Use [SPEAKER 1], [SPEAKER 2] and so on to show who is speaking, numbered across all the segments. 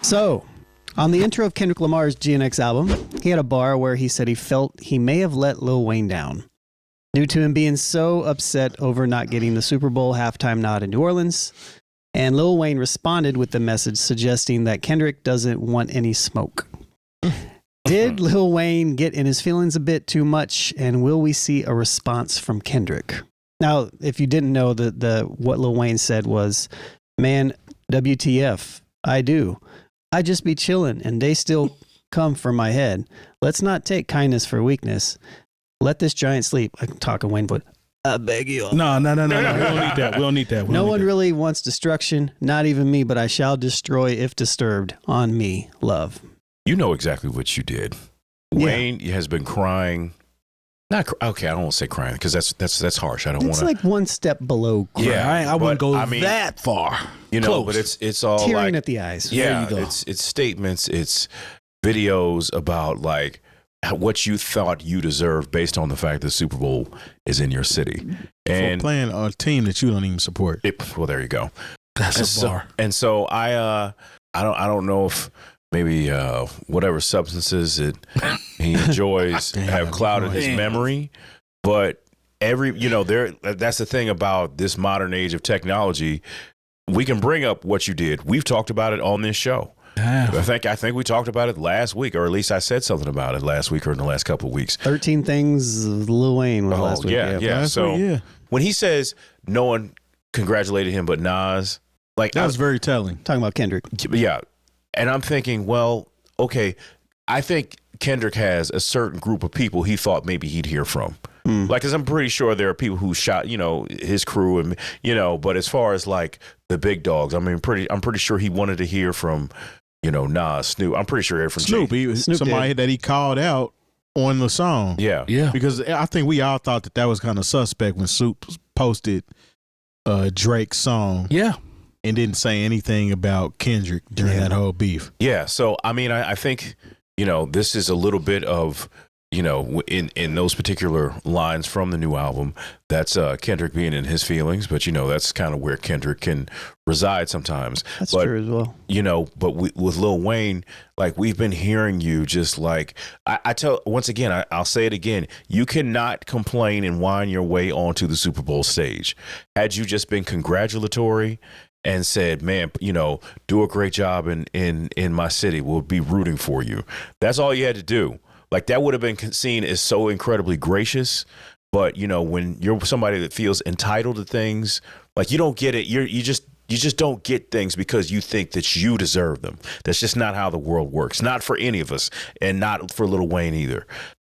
[SPEAKER 1] So, on the intro of Kendrick Lamar's GNX album, he had a bar where he said he felt he may have let Lil Wayne down due to him being so upset over not getting the Super Bowl halftime nod in New Orleans. And Lil Wayne responded with the message suggesting that Kendrick doesn't want any smoke. Did Lil Wayne get in his feelings a bit too much, and will we see a response from Kendrick? Now, if you didn't know, what Lil Wayne said was, "Man, WTF, I do. I just be chilling, and they still come for my head. Let's not take kindness for weakness. Let this giant sleep." I'm talking Wayne, but I beg you.
[SPEAKER 2] No. We don't need that. We don't need that.
[SPEAKER 1] No one really wants destruction, not even me, but I shall destroy if disturbed. On me, love.
[SPEAKER 3] You know exactly what you did.
[SPEAKER 1] Yeah.
[SPEAKER 3] Wayne has been crying. Okay, I don't want to say crying because that's harsh. I don't want
[SPEAKER 1] It's
[SPEAKER 3] to.
[SPEAKER 1] like one step below crying.
[SPEAKER 2] Yeah, I wouldn't go
[SPEAKER 3] I mean,
[SPEAKER 2] that far.
[SPEAKER 3] You know,
[SPEAKER 2] Close.
[SPEAKER 3] but it's all
[SPEAKER 1] Tearing
[SPEAKER 3] like
[SPEAKER 1] at the eyes.
[SPEAKER 3] yeah,
[SPEAKER 2] There you go.
[SPEAKER 3] it's statements, it's videos about like what you thought you deserved based on the fact that the Super Bowl is in your city and
[SPEAKER 2] for playing a team that you don't even support.
[SPEAKER 3] well, there you go.
[SPEAKER 2] That's a bar.
[SPEAKER 3] And so I don't know if maybe whatever substances that he enjoys have clouded his memory, but that's the thing about this modern age of technology. We can bring up what you did. We've talked about it on this show. I think we talked about it last week, or at least I said something about it last week or in the last couple of weeks.
[SPEAKER 1] 13 Things Lil Wayne was last week.
[SPEAKER 3] Yeah. So when he says no one congratulated him but Nas, like
[SPEAKER 2] that was very telling.
[SPEAKER 1] Talking about Kendrick.
[SPEAKER 3] Yeah. And I'm thinking, well, okay, I think Kendrick has a certain group of people he thought maybe he'd hear from. Like, because I'm pretty sure there are people who shot, his crew and, but as far as like the big dogs, I mean, I'm pretty sure he wanted to hear from, Nas, Snoop. I'm pretty sure he heard from
[SPEAKER 2] Snoop. Somebody that he called out on the song.
[SPEAKER 3] Yeah.
[SPEAKER 2] Because I think we all thought that was kind of suspect when Snoop posted Drake's song.
[SPEAKER 4] Yeah.
[SPEAKER 2] And didn't say anything about Kendrick during that whole beef.
[SPEAKER 3] Yeah. So, I mean, I think, this is a little bit of, in those particular lines from the new album, that's Kendrick being in his feelings. But, that's kind of where Kendrick can reside sometimes.
[SPEAKER 1] That's true as well.
[SPEAKER 3] But with Lil Wayne, like we've been hearing you just like, I tell, once again, I'll say it again, you cannot complain and whine your way onto the Super Bowl stage. Had you just been congratulatory and said, man, do a great job in my city, we'll be rooting for you. That's all you had to do. Like that would have been seen as so incredibly gracious. But, when you're somebody that feels entitled to things, like you don't get it. You just don't get things because you think that you deserve them. That's just not how the world works. Not for any of us, and not for Lil Wayne either.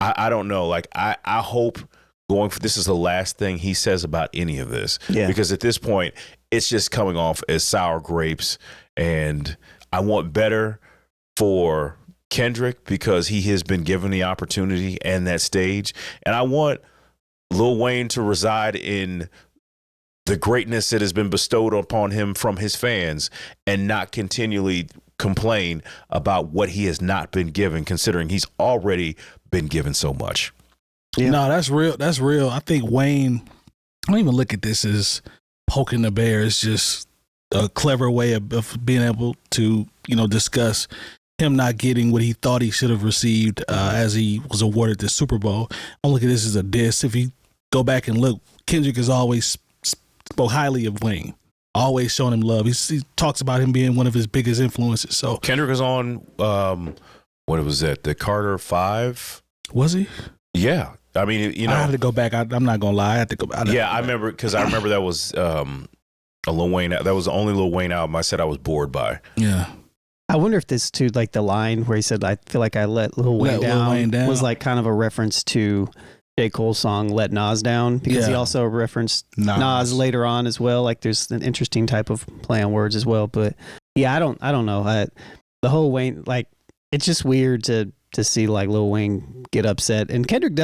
[SPEAKER 3] I don't know. Like I hope this is the last thing he says about any of this. Yeah. Because at this point, it's just coming off as sour grapes. And I want better for Kendrick because he has been given the opportunity and that stage. And I want Lil Wayne to reside in the greatness that has been bestowed upon him from his fans and not continually complain about what he has not been given, considering he's already been given so much.
[SPEAKER 4] Yeah. No, that's real. That's real. I think Wayne, I don't even look at this as poking the bear. It's just a clever way of being able to, discuss him not getting what he thought he should have received as he was awarded the Super Bowl. I look at this as a diss. If you go back and look, Kendrick has always spoke highly of Wayne, always showing him love. He talks about him being one of his biggest influences. So
[SPEAKER 3] Kendrick is on, what was that? The Carter 5?
[SPEAKER 4] Was he?
[SPEAKER 3] Yeah. I mean,
[SPEAKER 4] I have to go back. I'm not gonna lie. I have to go back.
[SPEAKER 3] I remember because I remember that was a Lil Wayne. That was the only Lil Wayne album I said I was bored by.
[SPEAKER 4] Yeah.
[SPEAKER 1] I wonder if this too, like the line where he said, "I feel like I let Lil Wayne down," was like kind of a reference to J. Cole's song "Let Nas Down," because he also referenced Nas later on as well. Like there's an interesting type of play on words as well. But yeah, I don't know. The whole Wayne, like it's just weird to see like Lil Wayne get upset, and Kendrick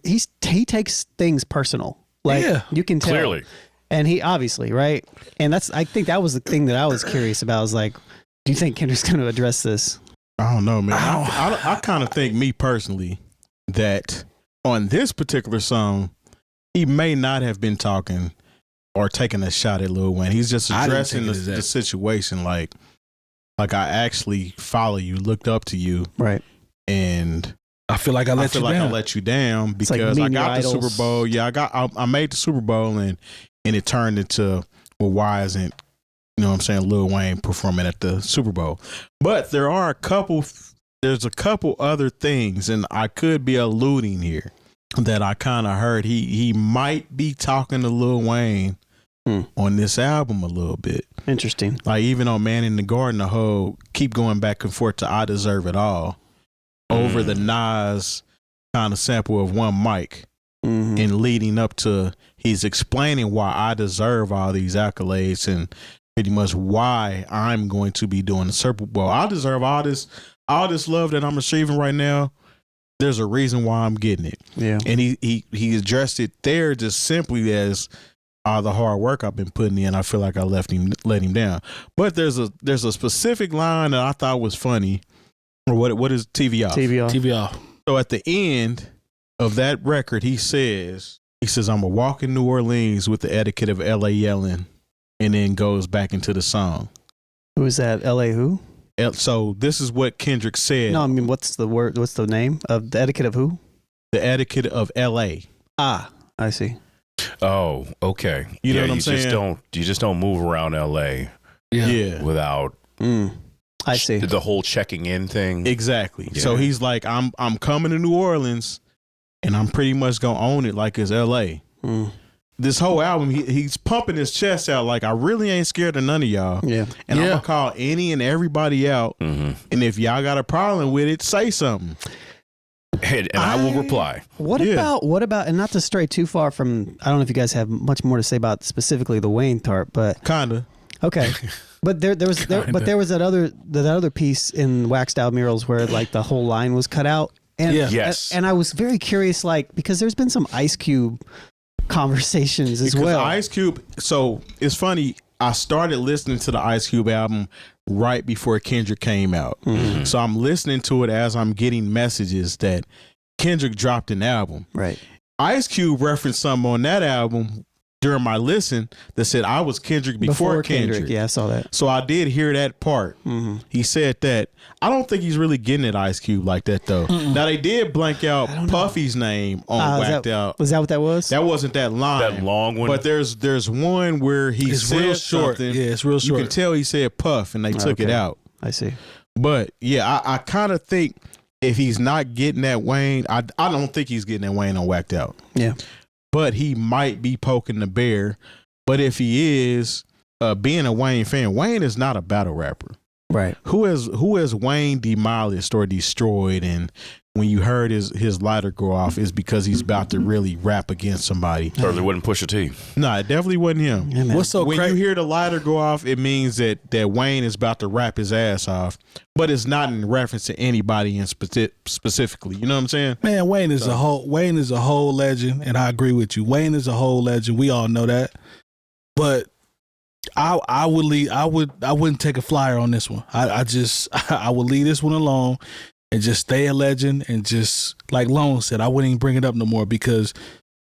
[SPEAKER 1] he takes things personal. Like you can tell
[SPEAKER 3] clearly,
[SPEAKER 1] and he obviously right. And I think that was the thing that I was curious about. I was like, do you think Kendrick's going to address this?
[SPEAKER 2] I don't know, man. I kind of think, me personally, that on this particular song, he may not have been talking or taking a shot at Lil Wayne. He's just addressing the situation like, Like I actually follow you, looked up to you,
[SPEAKER 1] Right.
[SPEAKER 2] and
[SPEAKER 4] I feel like I let you down
[SPEAKER 2] because
[SPEAKER 1] like
[SPEAKER 2] I
[SPEAKER 1] meeting
[SPEAKER 2] got
[SPEAKER 1] your
[SPEAKER 2] the
[SPEAKER 1] idols.
[SPEAKER 2] Super Bowl. Yeah, I made the Super Bowl, and it turned into, well, why isn't, you know what I'm saying, Lil Wayne performing at the Super Bowl? But there's a couple other things, and I could be alluding here, that I kind of heard he might be talking to Lil Wayne on this album a little bit.
[SPEAKER 1] Interesting.
[SPEAKER 2] Like even on Man in the Garden, the whole keep going back and forth to I Deserve It All over the Nas kind of sample of One Mic, and leading up to he's explaining why I deserve all these accolades and pretty much why I'm going to be doing the Super Bowl. I deserve all this love that I'm receiving right now. There's a reason why I'm getting it.
[SPEAKER 1] Yeah.
[SPEAKER 2] And he addressed it there just simply as the hard work I've been putting in. I feel like I let him down. But there's a specific line that I thought was funny. Or what is TV off?
[SPEAKER 1] TV off.
[SPEAKER 2] So at the end of that record, he says, I'm a walk in New Orleans with the etiquette of LA yelling, and then goes back into the song.
[SPEAKER 1] Who is that? LA who?
[SPEAKER 2] So this is what Kendrick said.
[SPEAKER 1] No, I mean, what's the word? What's the name of the etiquette of who?
[SPEAKER 2] The etiquette of LA.
[SPEAKER 1] Ah, I see.
[SPEAKER 3] Oh, okay.
[SPEAKER 2] You know what I'm saying?
[SPEAKER 3] You just don't move around LA
[SPEAKER 2] Yeah.
[SPEAKER 3] without
[SPEAKER 1] I see.
[SPEAKER 3] the whole checking in thing.
[SPEAKER 2] Exactly.
[SPEAKER 3] Yeah.
[SPEAKER 2] So he's like, I'm coming to New Orleans, and I'm pretty much gonna own it like it's LA. This whole album, he's pumping his chest out like, I really ain't scared of none of y'all.
[SPEAKER 1] Yeah.
[SPEAKER 2] And I'm gonna call any and everybody out. And if y'all got a problem with it, say something.
[SPEAKER 3] And I will reply.
[SPEAKER 1] What about, and not to stray too far from, I don't know if you guys have much more to say about specifically the Wayne part, but
[SPEAKER 2] Kinda.
[SPEAKER 1] okay. But there was that other piece in Waxed Out Murals where like the whole line was cut out. And
[SPEAKER 3] Yes.
[SPEAKER 1] and I was very curious, like, because there's been some Ice Cube conversations as well.
[SPEAKER 2] Ice Cube. So it's funny. I started listening to the Ice Cube album right before Kendrick came out. So I'm listening to it as I'm getting messages that Kendrick dropped an album.
[SPEAKER 1] Right.
[SPEAKER 2] Ice Cube referenced something on that album during my listen that said I was Kendrick before Kendrick.
[SPEAKER 1] Yeah, I saw that.
[SPEAKER 2] So I did hear that part. He said that. I don't think he's really getting at Ice Cube like that though. Now they did blank out Puffy's name on Whacked Out.
[SPEAKER 1] Was that what that was?
[SPEAKER 2] That wasn't that line.
[SPEAKER 3] That long one.
[SPEAKER 2] But there's one where he said
[SPEAKER 4] real short.
[SPEAKER 2] something.
[SPEAKER 4] Yeah, it's real short.
[SPEAKER 2] You can tell he said Puff, and they took it out.
[SPEAKER 1] I see.
[SPEAKER 2] But yeah, I kind of think if he's not getting that Wayne, I don't think he's getting that Wayne on Whacked Out.
[SPEAKER 1] Yeah.
[SPEAKER 2] But he might be poking the bear. But if he is, being a Wayne fan, Wayne is not a battle rapper.
[SPEAKER 1] Right.
[SPEAKER 2] Who has Wayne demolished or destroyed? And when you heard his lighter go off, is because he's about to really rap against somebody.
[SPEAKER 3] Certainly wasn't Pusha T.
[SPEAKER 2] No, it definitely wasn't him.
[SPEAKER 1] Yeah,
[SPEAKER 4] What's so
[SPEAKER 2] when
[SPEAKER 4] crazy?
[SPEAKER 2] you hear the lighter go off, it means that Wayne is about to rap his ass off, but it's not in reference to anybody in specifically. You know what I'm saying?
[SPEAKER 4] Man, Wayne is a whole legend, and I agree with you. Wayne is a whole legend. We all know that. But I wouldn't take a flyer on this one. I would leave this one alone and just stay a legend, and just like Lone said, I wouldn't even bring it up no more, because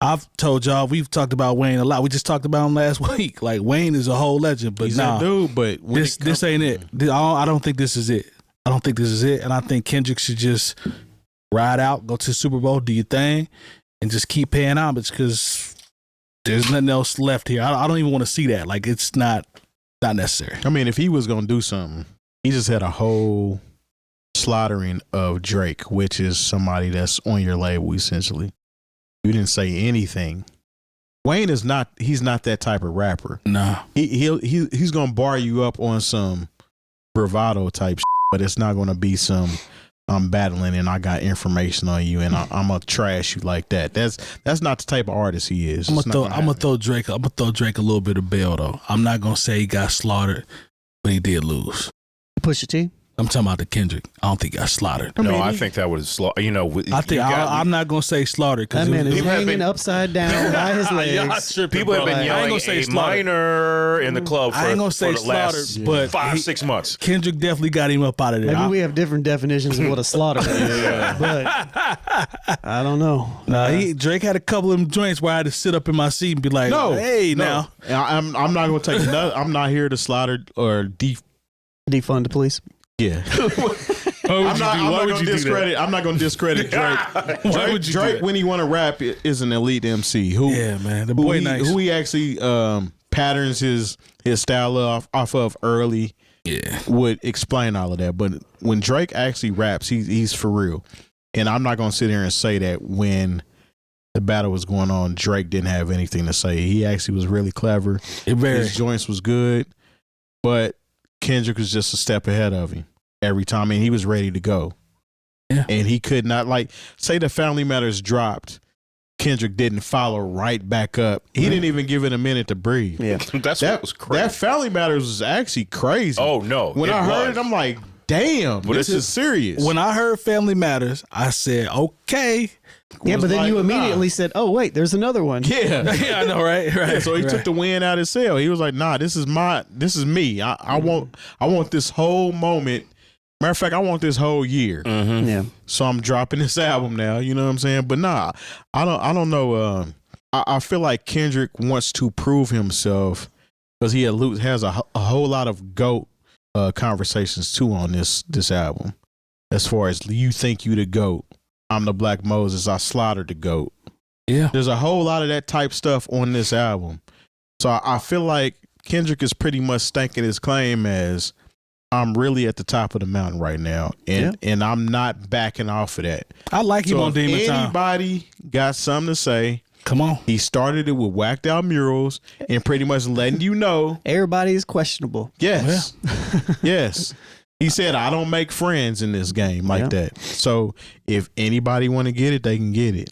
[SPEAKER 4] I've told y'all, we've talked about Wayne a lot. We just talked about him last week. Like, Wayne is a whole legend, but
[SPEAKER 2] He's that dude, but
[SPEAKER 4] this ain't it. I don't think this is it. I don't think this is it. And I think Kendrick should just ride out, go to the Super Bowl, do your thing, and just keep paying homage, because there's nothing else left here. I don't even want to see that. Like, it's not necessary.
[SPEAKER 2] I mean, if he was gonna do something, he just had a whole slaughtering of Drake, which is somebody that's on your label essentially. You didn't say anything. Wayne is not. He's not that type of rapper.
[SPEAKER 4] No.
[SPEAKER 2] He's gonna bar you up on some bravado type, but it's not gonna be some. I'm battling and I got information on you and I'm gonna trash you like that. That's not the type of artist he is.
[SPEAKER 4] I'm gonna throw Drake a little bit of bail though. I'm not gonna say he got slaughtered, but he did lose.
[SPEAKER 1] Pusha T?
[SPEAKER 4] I'm talking about the Kendrick. I don't think he got slaughtered.
[SPEAKER 3] I think that was,
[SPEAKER 4] I'm not gonna say slaughtered,
[SPEAKER 1] That
[SPEAKER 4] because
[SPEAKER 1] man is hanging upside down by his legs.
[SPEAKER 3] people have been yelling a minor in the club for,
[SPEAKER 4] I ain't gonna say
[SPEAKER 3] for the last
[SPEAKER 4] slaughtered, but
[SPEAKER 3] 5-6 months.
[SPEAKER 4] Kendrick definitely got him up out of there.
[SPEAKER 1] Maybe we have different definitions of what a slaughter is, but I don't know.
[SPEAKER 4] Drake had a couple of them joints where I had to sit up in my seat and be like, now.
[SPEAKER 2] I'm not gonna take. I'm not here to slaughter or
[SPEAKER 1] Defund the police.
[SPEAKER 2] Yeah. I'm not going to discredit Drake.
[SPEAKER 4] Why would you do
[SPEAKER 2] Drake
[SPEAKER 4] that?
[SPEAKER 2] when he want to rap, is an elite MC.
[SPEAKER 4] Yeah, man. The boy nice.
[SPEAKER 2] Who he actually patterns his style off of early.
[SPEAKER 4] Yeah.
[SPEAKER 2] Would explain all of that. But when Drake actually raps, he's for real. And I'm not going to sit here and say that when the battle was going on, Drake didn't have anything to say. He actually was really clever. His joints was good. But Kendrick was just a step ahead of him every time. And he was ready to go.
[SPEAKER 4] Yeah.
[SPEAKER 2] And he could not, like, say the Family Matters dropped. Kendrick didn't follow right back up. He didn't even give it a minute to breathe.
[SPEAKER 1] Yeah.
[SPEAKER 3] What was crazy.
[SPEAKER 2] That Family Matters was actually crazy.
[SPEAKER 3] Oh, no.
[SPEAKER 2] When I heard it, I'm like, damn, this is serious.
[SPEAKER 4] When I heard Family Matters, I said, okay.
[SPEAKER 1] Yeah, but then
[SPEAKER 2] like,
[SPEAKER 1] you immediately said, "Oh wait, there's another one."
[SPEAKER 2] Yeah,
[SPEAKER 4] Yeah, I know, right?
[SPEAKER 2] Yeah, so he took the wind out of his sail. He was like, "Nah, this is me. I want this whole moment. Matter of fact, I want this whole year.
[SPEAKER 3] Mm-hmm.
[SPEAKER 1] Yeah.
[SPEAKER 2] So I'm dropping this album now. You know what I'm saying? But nah, I don't know. I feel like Kendrick wants to prove himself because he has a whole lot of GOAT conversations too on this album. As far as you think you the GOAT. I'm the Black Moses. I slaughtered the GOAT.
[SPEAKER 4] Yeah.
[SPEAKER 2] There's a whole lot of that type stuff on this album. So I feel like Kendrick is pretty much staking his claim as I'm really at the top of the mountain right now. And I'm not backing off of that.
[SPEAKER 4] I like him
[SPEAKER 2] So
[SPEAKER 4] on Demon
[SPEAKER 2] if
[SPEAKER 4] Time.
[SPEAKER 2] anybody got something to say,
[SPEAKER 4] Come on.
[SPEAKER 2] he started it with whacked out murals and pretty much letting you know.
[SPEAKER 1] Everybody's questionable.
[SPEAKER 2] Yes. Yes. He said, I don't make friends in this game like that. So if anybody want to get it, they can get it.